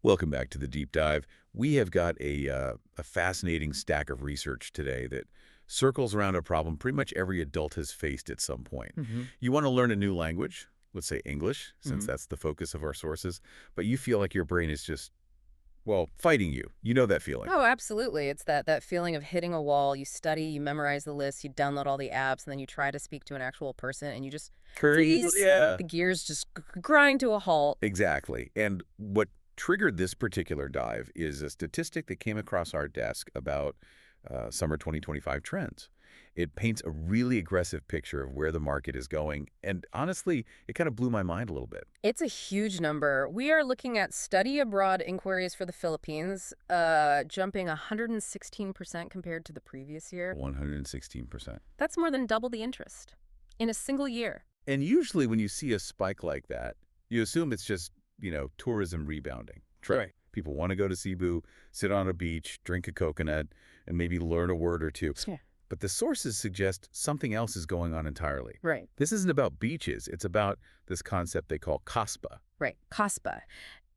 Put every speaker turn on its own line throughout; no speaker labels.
Welcome back to the deep dive. We have got a fascinating stack of research today that circles around a problem pretty much every adult has faced at some point. You want to learn a new language, let's say English, since that's the focus of our sources, but you feel like your brain is just, well, fighting you. You know that feeling.
Oh, absolutely. It's that feeling of hitting a wall. You study, you memorize the list, you download all the apps, and then you try to speak to an actual person, and you just freeze.
Yeah.
The gears just grind to a halt.
Exactly. And what triggered this particular dive is a statistic that came across our desk about summer 2025 trends. It paints a really aggressive picture of where the market is going, and honestly, it kind of blew my mind a little bit.
It's a huge number. We are looking at study abroad inquiries for the Philippines, jumping 116% compared to the previous year.
116%.
That's more than double the interest in a single year.
And usually when you see a spike like that, you assume it's just, tourism rebounding.
Right.
People want to go to Cebu, sit on a beach, drink a coconut, and maybe learn a word or two.
Yeah.
But the sources suggest something else is going on entirely.
Right.
This isn't about beaches. It's about this concept they call KOSPA.
Right. KOSPA.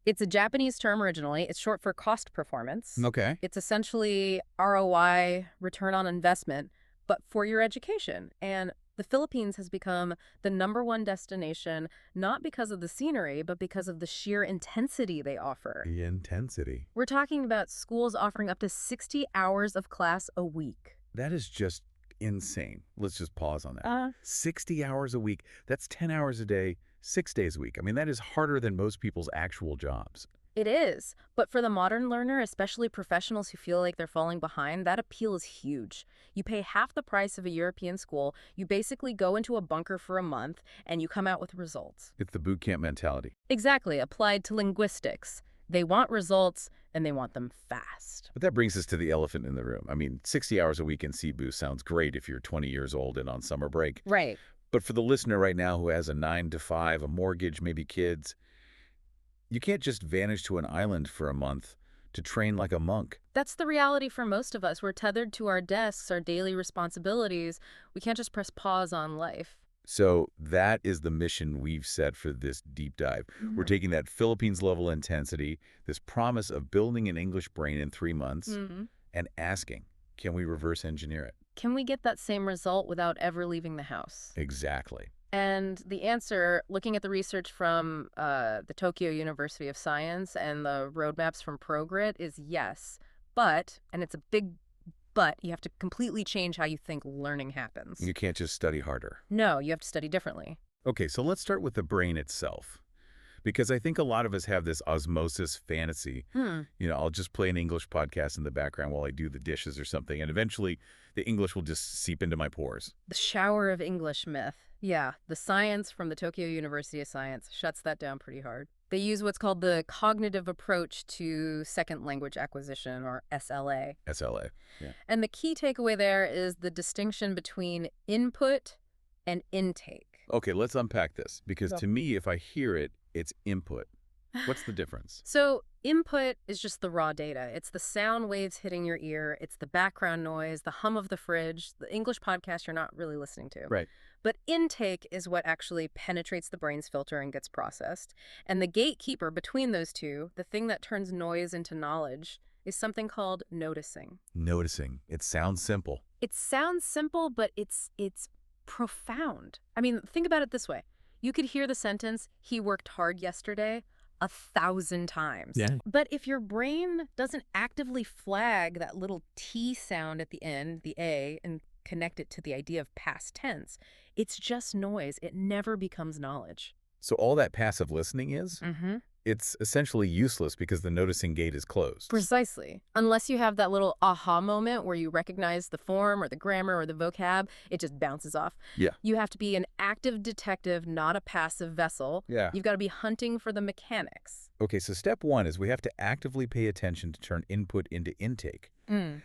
It's a Japanese term originally. It's short for cost performance.
Okay.
It's essentially ROI, return on investment, but for your education. And the Philippines has become the #1 destination, not because of the scenery, but because of the sheer intensity they offer.
The intensity.
We're talking about schools offering up to 60 hours of class a week.
That is just insane. Let's just pause on that. 60 hours a week. That's 10 hours a day, 6 days a week. I mean, that is harder than most people's actual jobs.
It is. But for the modern learner, especially professionals who feel like they're falling behind, that appeal is huge. You pay half the price of a European school, you basically go into a bunker for a month, and you come out with results.
It's the boot camp mentality.
Exactly, applied to linguistics. They want results, and they want them fast.
But that brings us to the elephant in the room. I mean, 60 hours a week in Cebu sounds great if you're 20 years old and on summer break.
Right.
But for the listener right now who has a 9 to 5, a mortgage, maybe kids, you can't just vanish to an island for a month to train like a monk.
That's the reality for most of us. We're tethered to our desks, our daily responsibilities. We can't just press pause on life.
So that is the mission we've set for this deep dive. We're taking that Philippines-level intensity, this promise of building an English brain in 3 months, and asking, can we reverse engineer it?
Can we get that same result without ever leaving the house?
Exactly.
And the answer, looking at the research from the Tokyo University of Science and the roadmaps from ProGrid, is yes. But, and it's a big but, you have to completely change how you think learning happens.
You can't just study harder.
No, you have to study differently.
Okay, so let's start with the brain itself. Because I think a lot of us have this osmosis fantasy. I'll just play an English podcast in the background while I do the dishes or something, and eventually the English will just seep into my pores.
The shower of English myth. Yeah, the science from the Tokyo University of Science shuts that down pretty hard. They use what's called the cognitive approach to second language acquisition, or SLA.
SLA, yeah.
And the key takeaway there is the distinction between input and intake.
Okay, let's unpack this, because to me, if I hear it, it's input. What's the difference?
So input is just the raw data. It's the sound waves hitting your ear. It's the background noise, the hum of the fridge, the English podcast you're not really listening to.
Right.
But intake is what actually penetrates the brain's filter and gets processed. And the gatekeeper between those two, the thing that turns noise into knowledge, is something called noticing.
Noticing. It sounds simple.
It sounds simple, but it's profound. I mean, think about it this way. You could hear the sentence, "He worked hard yesterday," 1,000 times.
Yeah.
But if your brain doesn't actively flag that little T sound at the end, the A, and connect it to the idea of past tense, it's just noise. It never becomes knowledge.
So all that passive listening is? It's essentially useless because the noticing gate is closed.
Precisely. Unless you have that little aha moment where you recognize the form or the grammar or the vocab, it just bounces off.
Yeah.
You have to be an active detective, not a passive vessel.
Yeah.
You've got to be hunting for the mechanics.
Okay, so step 1 is we have to actively pay attention to turn input into intake.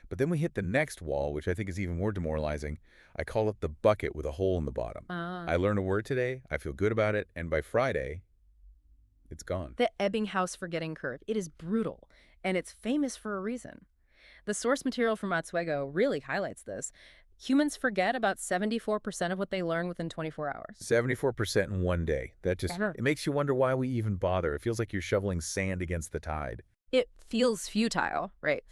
But then we hit the next wall, which I think is even more demoralizing. I call it the bucket with a hole in the bottom. I learn a word today, I feel good about it, and by Friday, it's gone.
The Ebbinghaus forgetting curve. It is brutal, and it's famous for a reason. The source material from Matsuego really highlights this. Humans forget about 74% of what they learn within 24 hours.
74% in one day. That just, it makes you wonder why we even bother. It feels like you're shoveling sand against the tide.
It feels futile, right?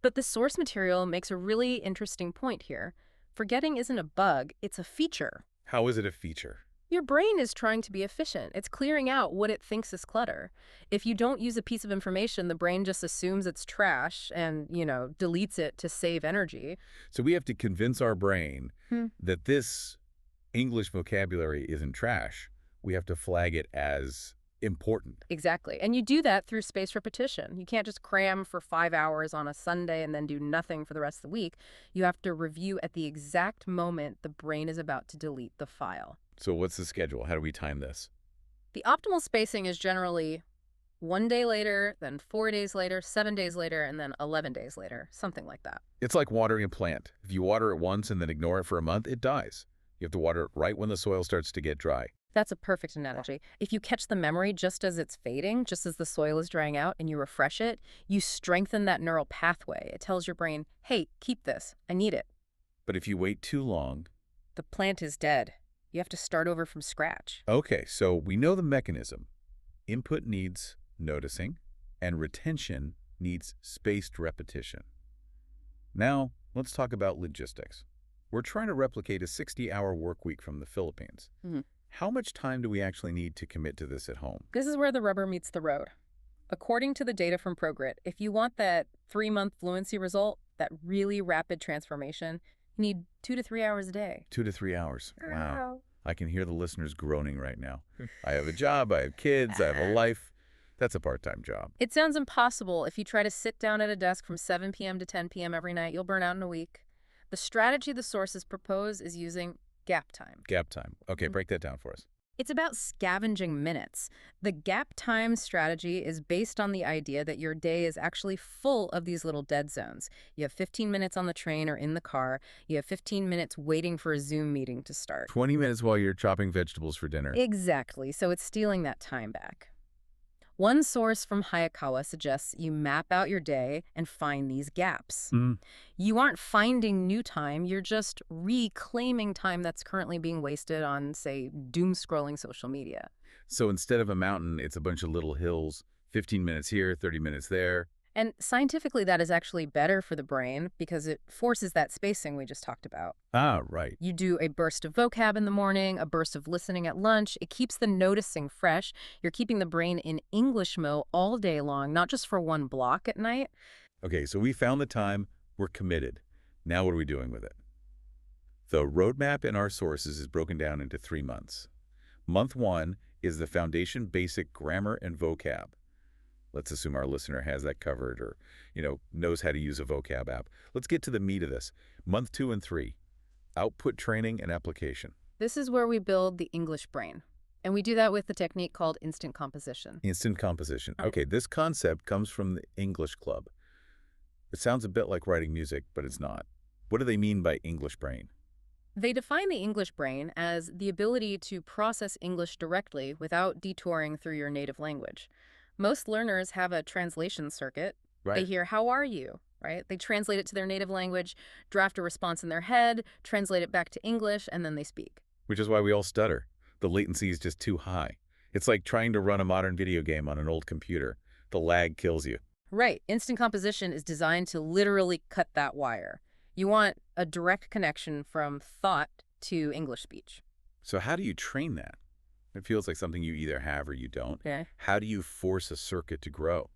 But the source material makes a really interesting point here. Forgetting isn't a bug, it's a feature.
How is it a feature?
Your brain is trying to be efficient. It's clearing out what it thinks is clutter. If you don't use a piece of information, the brain just assumes it's trash and, deletes it to save energy.
So we have to convince our brain that this English vocabulary isn't trash. We have to flag it as important.
Exactly. And you do that through spaced repetition. You can't just cram for 5 hours on a Sunday and then do nothing for the rest of the week. You have to review at the exact moment the brain is about to delete the file.
So what's the schedule? How do we time this?
The optimal spacing is generally 1 day later, then 4 days later, 7 days later, and then 11 days later, something like that.
It's like watering a plant. If you water it once and then ignore it for a month, it dies. You have to water it right when the soil starts to get dry.
That's a perfect analogy. If you catch the memory just as it's fading, just as the soil is drying out, and you refresh it, you strengthen that neural pathway. It tells your brain, hey, keep this. I need it.
But if you wait too long...
The plant is dead. You have to start over from scratch.
Okay, so we know the mechanism. Input needs noticing, and retention needs spaced repetition. Now, let's talk about logistics. We're trying to replicate a 60-hour work week from the Philippines. How much time do we actually need to commit to this at home?
This is where the rubber meets the road. According to the data from ProGrit, if you want that 3-month fluency result, that really rapid transformation, you need 2 to 3 hours a day.
2 to 3 hours. Wow. I can hear the listeners groaning right now. I have a job, I have kids, I have a life. That's a part-time job.
It sounds impossible. If you try to sit down at a desk from 7 p.m. to 10 p.m. every night, you'll burn out in a week. The strategy the sources propose is using gap time.
Gap time. Okay, break that down for us.
It's about scavenging minutes. The gap time strategy is based on the idea that your day is actually full of these little dead zones. You have 15 minutes on the train or in the car. You have 15 minutes waiting for a Zoom meeting to start.
20 minutes while you're chopping vegetables for dinner.
Exactly. So it's stealing that time back. One source from Hayakawa suggests you map out your day and find these gaps. You aren't finding new time, you're just reclaiming time that's currently being wasted on, say, doom-scrolling social media.
So instead of a mountain, it's a bunch of little hills, 15 minutes here, 30 minutes there.
And scientifically, that is actually better for the brain because it forces that spacing we just talked about.
Ah, right.
You do a burst of vocab in the morning, a burst of listening at lunch. It keeps the noticing fresh. You're keeping the brain in English mode all day long, not just for one block at night.
Okay, so we found the time. We're committed. Now what are we doing with it? The roadmap in our sources is broken down into 3 months. Month 1 is the foundation basic grammar and vocab. Let's assume our listener has that covered or, knows how to use a vocab app. Let's get to the meat of this. Month 2 and 3, output training and application.
This is where we build the English brain. And we do that with the technique called instant composition.
Instant composition. Okay, this concept comes from the English Club. It sounds a bit like writing music, but it's not. What do they mean by English brain?
They define the English brain as the ability to process English directly without detouring through your native language. Most learners have a translation circuit.
Right.
They hear, how are you? Right? They translate it to their native language, draft a response in their head, translate it back to English, and then they speak.
Which is why we all stutter. The latency is just too high. It's like trying to run a modern video game on an old computer. The lag kills you.
Right. Instant composition is designed to literally cut that wire. You want a direct connection from thought to English speech.
So how do you train that? It feels like something you either have or you don't.
Okay.
How do you force a circuit to grow?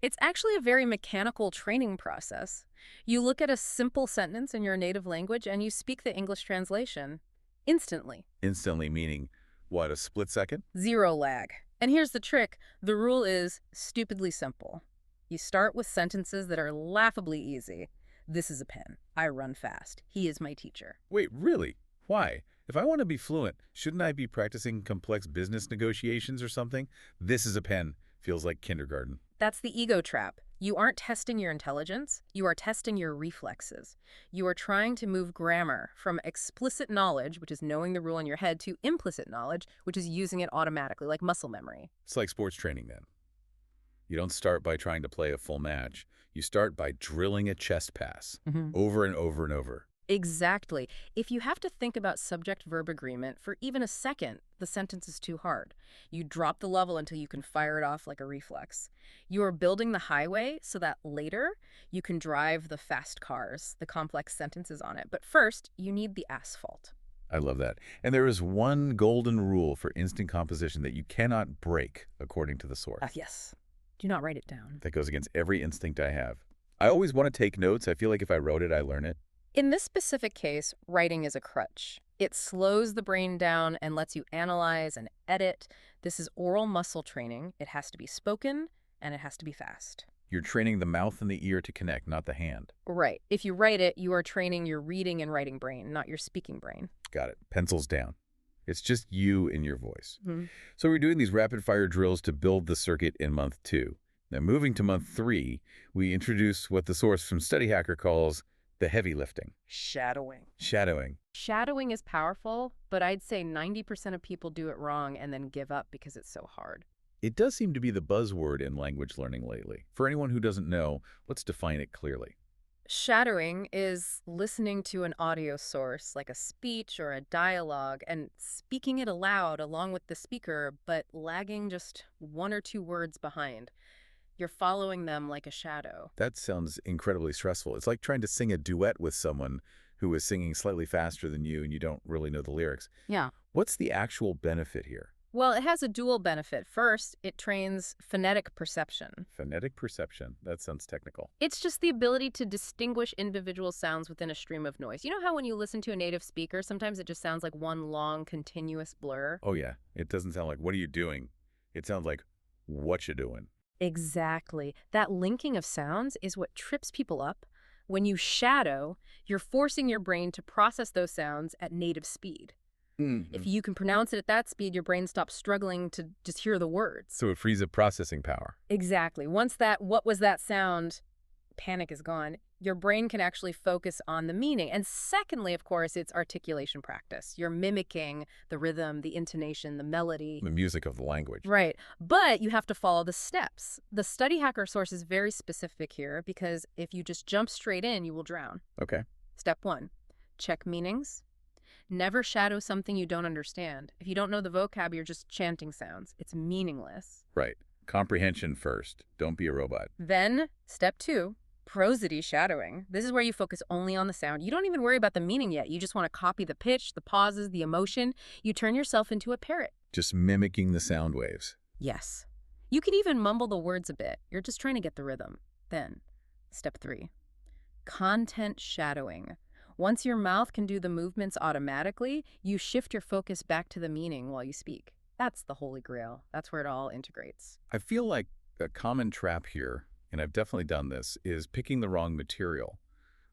It's actually a very mechanical training process. You look at a simple sentence in your native language and you speak the English translation instantly.
Instantly meaning, what, a split second?
0 lag. And here's the trick. The rule is stupidly simple. You start with sentences that are laughably easy. This is a pen. I run fast. He is my teacher.
Wait, really? Why? If I want to be fluent, shouldn't I be practicing complex business negotiations or something? This is a pen. Feels like kindergarten.
That's the ego trap. You aren't testing your intelligence. You are testing your reflexes. You are trying to move grammar from explicit knowledge, which is knowing the rule in your head, to implicit knowledge, which is using it automatically, like muscle memory.
It's like sports training then. You don't start by trying to play a full match. You start by drilling a chest pass over and over and over.
Exactly. If you have to think about subject-verb agreement for even a second, the sentence is too hard. You drop the level until you can fire it off like a reflex. You are building the highway so that later you can drive the fast cars, the complex sentences on it. But first, you need the asphalt.
I love that. And there is one golden rule for instant composition that you cannot break, according to the source.
Yes. Do not write it down.
That goes against every instinct I have. I always want to take notes. I feel like if I wrote it, I learn it.
In this specific case, writing is a crutch. It slows the brain down and lets you analyze and edit. This is oral muscle training. It has to be spoken, and it has to be fast.
You're training the mouth and the ear to connect, not the hand.
Right. If you write it, you are training your reading and writing brain, not your speaking brain.
Got it. Pencils down. It's just you and your voice.
Mm-hmm.
So we're doing these rapid-fire drills to build the circuit in month 2. Now, moving to month 3, we introduce what the source from Study Hacker calls the heavy lifting.
Shadowing.
Shadowing.
Shadowing is powerful, but I'd say 90% of people do it wrong and then give up because it's so hard.
It does seem to be the buzzword in language learning lately. For anyone who doesn't know, let's define it clearly.
Shadowing is listening to an audio source, like a speech or a dialogue, and speaking it aloud along with the speaker, but lagging just 1 or 2 words behind. You're following them like a shadow.
That sounds incredibly stressful. It's like trying to sing a duet with someone who is singing slightly faster than you and you don't really know the lyrics.
Yeah.
What's the actual benefit here?
Well, it has a dual benefit. First, it trains phonetic perception.
Phonetic perception. That sounds technical.
It's just the ability to distinguish individual sounds within a stream of noise. You know how when you listen to a native speaker, sometimes it just sounds like one long, continuous blur?
Oh, yeah. It doesn't sound like, what are you doing? It sounds like, what you doing?
Exactly. That linking of sounds is what trips people up. When you shadow, you're forcing your brain to process those sounds at native speed.
Mm-hmm.
If you can pronounce it at that speed, your brain stops struggling to just hear the words.
So it frees up processing power.
Exactly. Once that, what was that sound, panic is gone, your brain can actually focus on the meaning. And secondly, of course, it's articulation practice. You're mimicking the rhythm, the intonation, the melody.
The music of the language.
Right. But you have to follow the steps. The Study Hacker source is very specific here because if you just jump straight in, you will drown.
Okay.
Step 1, check meanings. Never shadow something you don't understand. If you don't know the vocab, you're just chanting sounds. It's meaningless.
Right. Comprehension first. Don't be a robot.
Then, step 2, prosody shadowing. This is where you focus only on the sound. You don't even worry about the meaning yet. You just want to copy the pitch, the pauses, the emotion. You turn yourself into a parrot.
Just mimicking the sound waves.
Yes. You can even mumble the words a bit. You're just trying to get the rhythm. Then, step 3, content shadowing. Once your mouth can do the movements automatically, you shift your focus back to the meaning while you speak. That's the holy grail. That's where it all integrates.
I feel like a common trap here, and I've definitely done this, is picking the wrong material.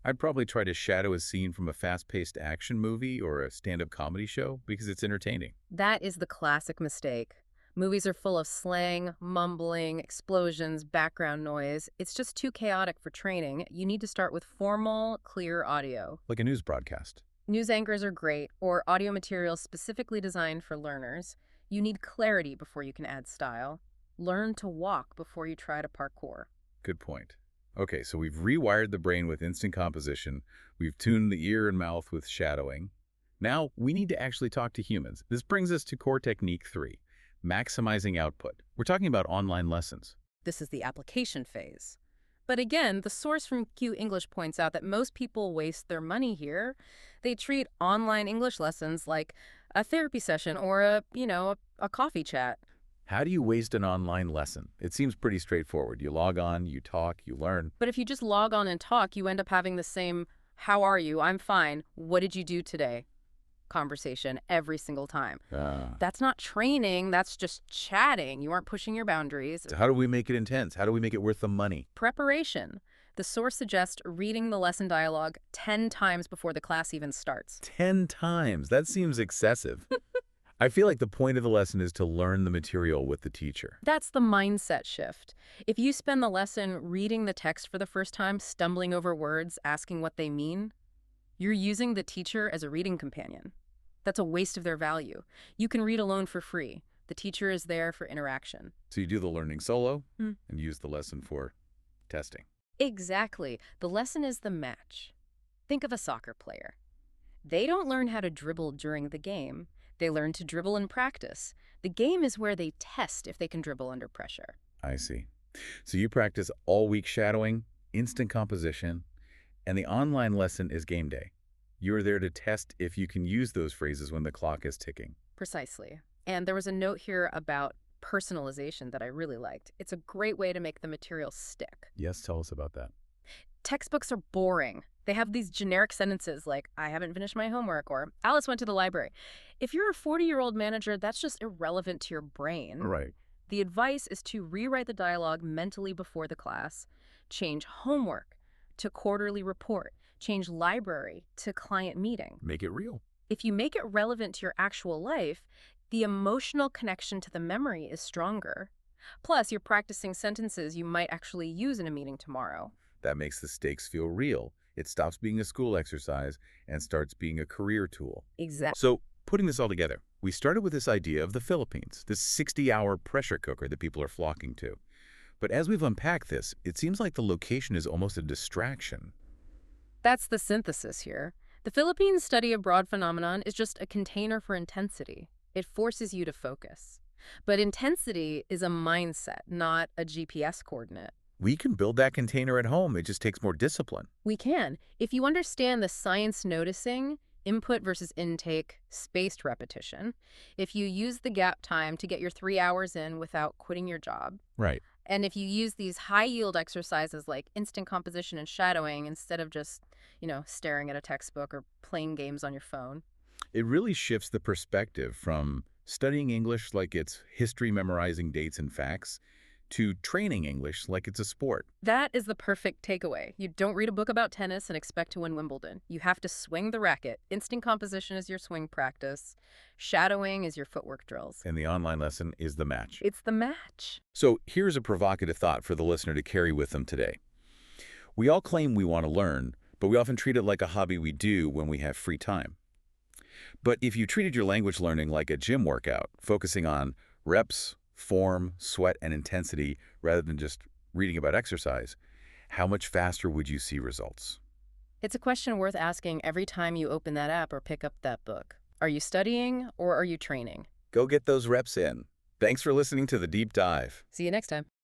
I'd probably try to shadow a scene from a fast-paced action movie or a stand-up comedy show because it's entertaining.
That is the classic mistake. Movies are full of slang, mumbling, explosions, background noise. It's just too chaotic for training. You need to start with formal, clear audio.
Like a news broadcast.
News anchors are great, or audio materials specifically designed for learners. You need clarity before you can add style. Learn to walk before you try to parkour.
Good point. Okay, so we've rewired the brain with instant composition. We've tuned the ear and mouth with shadowing. Now we need to actually talk to humans. This brings us to core technique 3. Maximizing output. We're talking about online lessons.
This is the application phase. But again, the source from Q English points out that most people waste their money here. They treat online English lessons like a therapy session or a coffee chat.
How do you waste an online lesson? It seems pretty straightforward. You log on, you talk, you learn.
But if you just log on and talk, you end up having the same, how are you? I'm fine. What did you do today? Conversation every single time. That's not training, that's just chatting. You aren't pushing your boundaries.
So how do we make it intense? How do we make it worth the money?
Preparation. The source suggests reading the lesson dialogue 10 times before the class even starts.
10 times? That seems excessive. I feel like the point of the lesson is to learn the material with the teacher.
That's the mindset shift. If you spend the lesson reading the text for the first time, stumbling over words, asking what they mean, you're using the teacher as a reading companion. That's a waste of their value. You can read alone for free. The teacher is there for interaction.
So you do the learning solo and use the lesson for testing.
Exactly. The lesson is the match. Think of a soccer player. They don't learn how to dribble during the game. They learn to dribble in practice. The game is where they test if they can dribble under pressure.
I see. So you practice all week shadowing, instant composition, and the online lesson is game day. You're there to test if you can use those phrases when the clock is ticking.
Precisely. And there was a note here about personalization that I really liked. It's a great way to make the material stick.
Yes, tell us about that.
Textbooks are boring. They have these generic sentences like, I haven't finished my homework, or Alice went to the library. If you're a 40-year-old manager, that's just irrelevant to your brain.
Right.
The advice is to rewrite the dialogue mentally before the class, change homework to quarterly report, change library to client meeting.
Make it real.
If you make it relevant to your actual life, the emotional connection to the memory is stronger. Plus, you're practicing sentences you might actually use in a meeting tomorrow.
That makes the stakes feel real. It stops being a school exercise and starts being a career tool.
Exactly.
So, putting this all together, we started with this idea of the Philippines, this 60-hour pressure cooker that people are flocking to. But as we've unpacked this, it seems like the location is almost a distraction.
That's the synthesis here. The Philippines study abroad phenomenon is just a container for intensity. It forces you to focus. But intensity is a mindset, not a GPS coordinate.
We can build that container at home. It just takes more discipline.
We can. If you understand the science noticing, input versus intake, spaced repetition, if you use the gap time to get your 3 hours in without quitting your job,
Right.
and if you use these high-yield exercises like instant composition and shadowing instead of just, staring at a textbook or playing games on your phone.
It really shifts the perspective from studying English like it's history memorizing dates and facts to training English like it's a sport.
That is the perfect takeaway. You don't read a book about tennis and expect to win Wimbledon. You have to swing the racket. Instant composition is your swing practice. Shadowing is your footwork drills.
And the online lesson is the match.
It's the match.
So here's a provocative thought for the listener to carry with them today. We all claim we want to learn, but we often treat it like a hobby we do when we have free time. But if you treated your language learning like a gym workout, focusing on reps, form, sweat, and intensity rather than just reading about exercise, how much faster would you see results?
It's a question worth asking every time you open that app or pick up that book. Are you studying or are you training?
Go get those reps in. Thanks for listening to The Deep Dive.
See you next time.